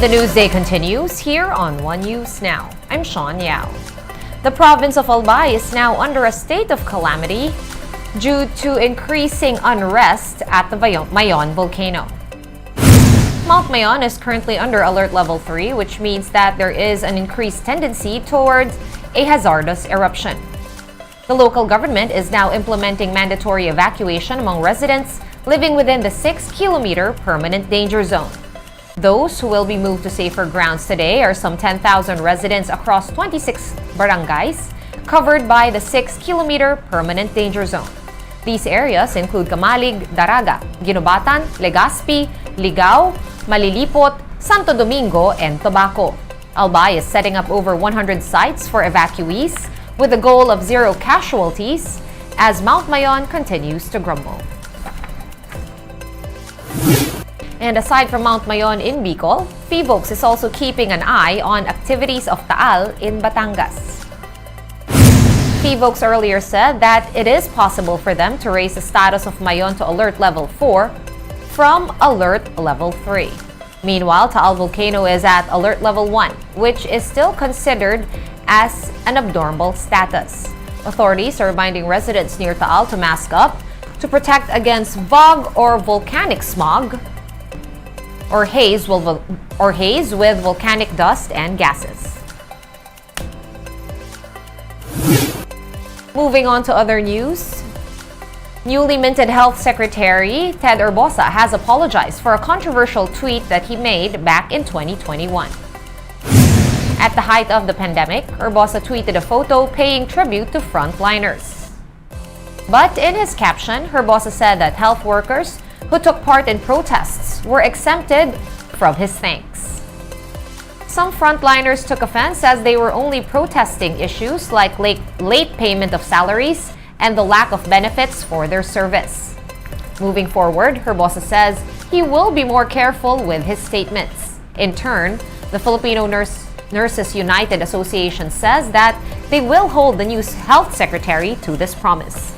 The newsday continues here on One News Now. I'm Sean Yao. The province of Albay is now under a state of calamity due to increasing unrest at the Mayon volcano. Mount Mayon is currently under alert level 3, which means that there is an increased tendency towards a hazardous eruption. The local government is now implementing mandatory evacuation among residents living within the 6-kilometer permanent danger zone. Those who will be moved to safer grounds today are some 10,000 residents across 26 barangays covered by the 6-kilometer permanent danger zone. These areas include Kamalig, Daraga, Ginobatan, Legazpi, Ligao, Malilipot, Santo Domingo, and Tobaco. Albay is setting up over 100 sites for evacuees with the goal of zero casualties as Mount Mayon continues to grumble. And aside from Mount Mayon in Bicol, PHIVOLCS is also keeping an eye on activities of Taal in Batangas. PHIVOLCS earlier said that it is possible for them to raise the status of Mayon to alert level 4 from alert level 3. Meanwhile, Taal volcano is at alert level 1, which is still considered as an abnormal status. Authorities are reminding residents near Taal to mask up to protect against fog or volcanic smog or haze with volcanic dust and gases. Moving on to other news. Newly minted Health Secretary Ted Herbosa has apologized for a controversial tweet that he made back in 2021. At the height of the pandemic, Herbosa tweeted a photo paying tribute to frontliners. But in his caption, Herbosa said that health workers who took part in protests were exempted from his thanks. Some frontliners took offense as they were only protesting issues like late payment of salaries and the lack of benefits for their service. Moving forward, Herbosa says he will be more careful with his statements. In turn, the Filipino Nurses United Association says that they will hold the new health secretary to this promise.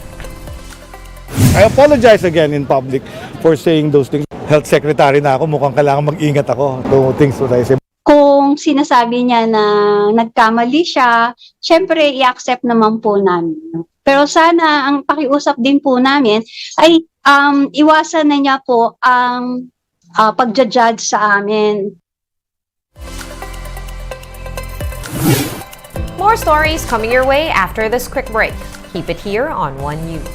I apologize again in public for saying those things. Health secretary na ako, mukhang kailangan mag-ingat ako. The things that I say. Kung sinasabi niya na nagkamali siya, syempre i-accept naman po namin. Pero sana ang pakiusap din po namin ay iwasan na niya po ang pagja-judge sa amin. More stories coming your way after this quick break. Keep it here on One News.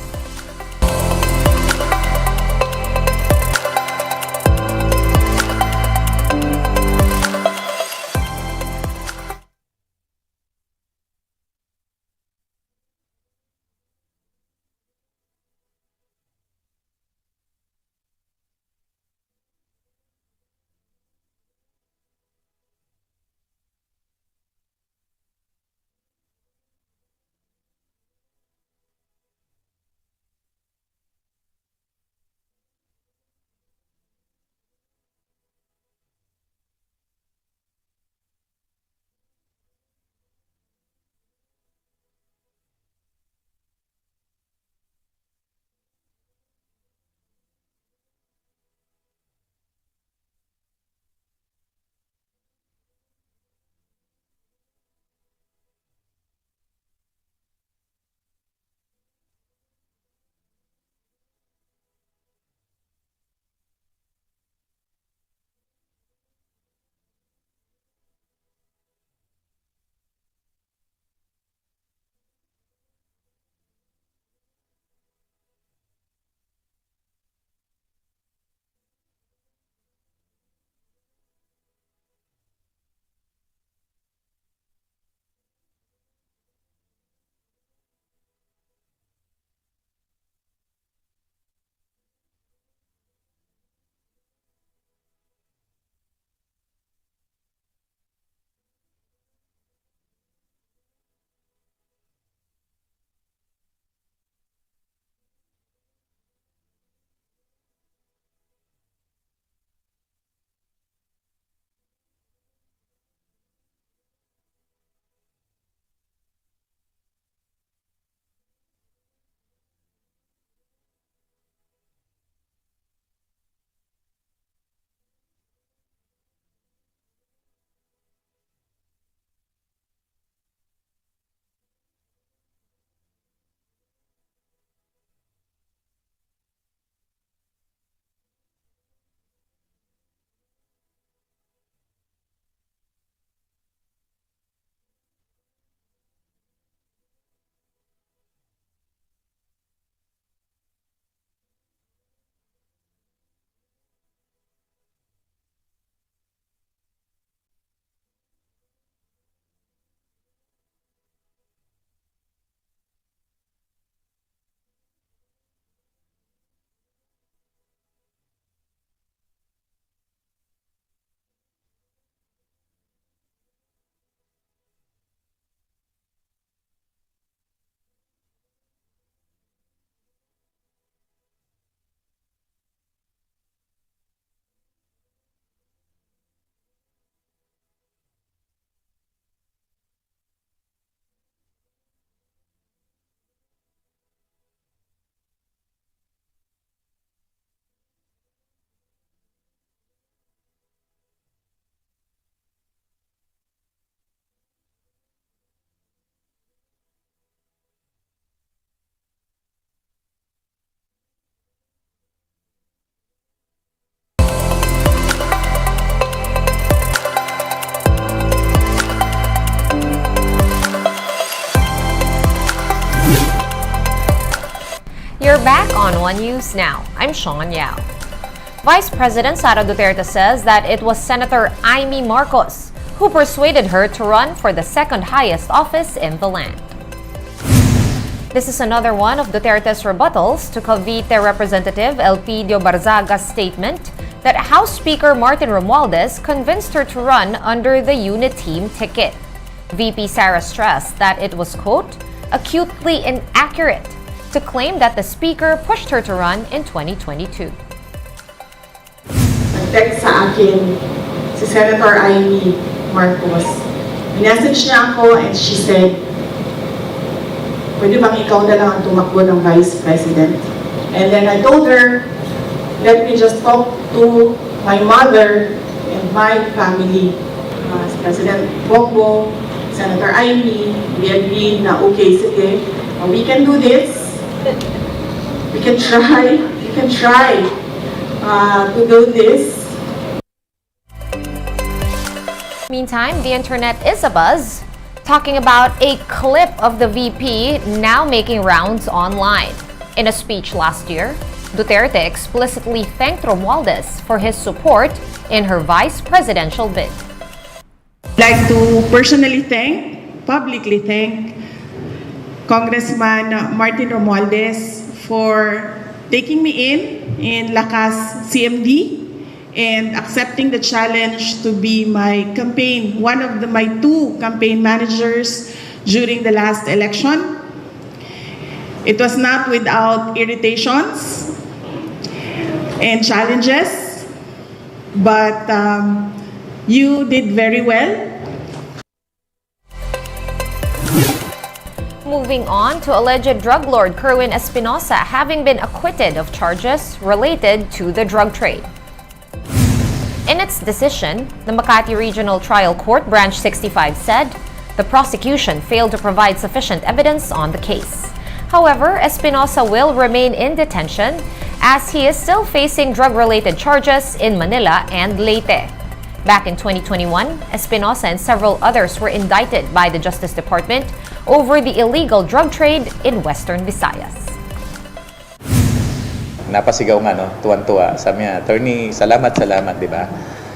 One News Now, I'm Sean Yao. Vice President Sara Duterte says that it was Senator Amy Marcos who persuaded her to run for the second highest office in the land. This is another one of Duterte's rebuttals to Cavite Representative Elpidio Barzaga's statement that House Speaker Martin Romualdez convinced her to run under the unit team ticket. VP Sara stressed that it was, quote, acutely inaccurate to claim that the Speaker pushed her to run in 2022. Nag-text sa akin si Senator Amy Marcos. Message niya ako and she said, pwede bang ikaw na lang ang tumakbo ng Vice President? And then I told her, let me just talk to my mother and my family. President Bongo, Senator Amy, we agreed na okay, sige, we can do this. We can try to do this. Meantime, the internet is abuzz, talking about a clip of the VP now making rounds online. In a speech last year, Duterte explicitly thanked Romualdez for his support in her vice presidential bid. I'd like to personally publicly thank Congressman Martin Romualdez for taking me in Lakas CMD and accepting the challenge to be one of my two campaign managers during the last election. It was not without irritations and challenges, but you did very well. Moving on to alleged drug lord Kerwin Espinosa having been acquitted of charges related to the drug trade. In its decision, the Makati Regional Trial Court Branch 65 said the prosecution failed to provide sufficient evidence on the case. However, Espinosa will remain in detention as he is still facing drug-related charges in Manila and Leyte. Back in 2021, Espinosa and several others were indicted by the Justice Department over the illegal drug trade in Western Visayas. Napasigaw nga, no? Tuwan-tuwa. Sabi niya, attorney, salamat, di ba?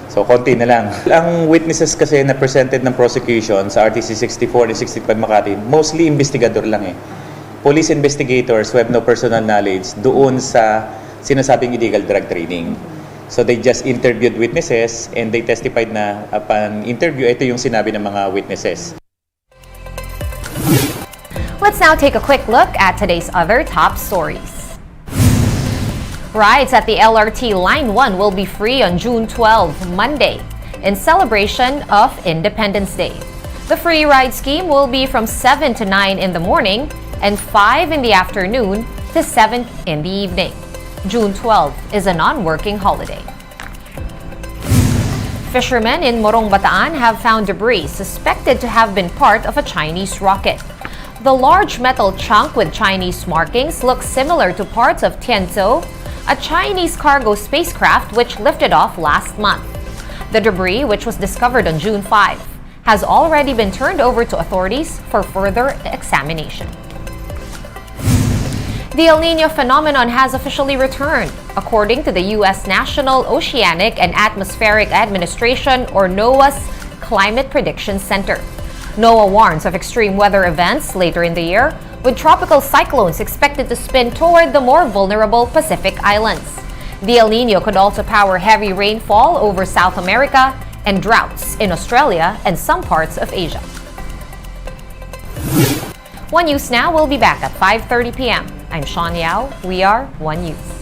So, konti na lang. Ang witnesses kasi na presented ng prosecution sa RTC 64 and 65 Makati, mostly investigador lang eh. Police investigators who have no personal knowledge doon sa sinasabing illegal drug trading. So, they just interviewed witnesses and they testified na upon interview, ito yung sinabi ng mga witnesses. Let's now take a quick look at today's other top stories. Rides at the LRT Line 1 will be free on June 12, Monday, in celebration of Independence Day. The free ride scheme will be from 7 to 9 in the morning and 5 in the afternoon to 7 in the evening. June 12 is a non-working holiday. Fishermen in Morong Bataan have found debris suspected to have been part of a Chinese rocket. The large metal chunk with Chinese markings looks similar to parts of Tianzhou, a Chinese cargo spacecraft which lifted off last month. The debris, which was discovered on June 5, has already been turned over to authorities for further examination. The El Niño phenomenon has officially returned, according to the U.S. National Oceanic and Atmospheric Administration, or NOAA's Climate Prediction Center. NOAA warns of extreme weather events later in the year, with tropical cyclones expected to spin toward the more vulnerable Pacific Islands. The El Niño could also power heavy rainfall over South America and droughts in Australia and some parts of Asia. One News Now will be back at 5:30 p.m. I'm Sean Yao. We are One News.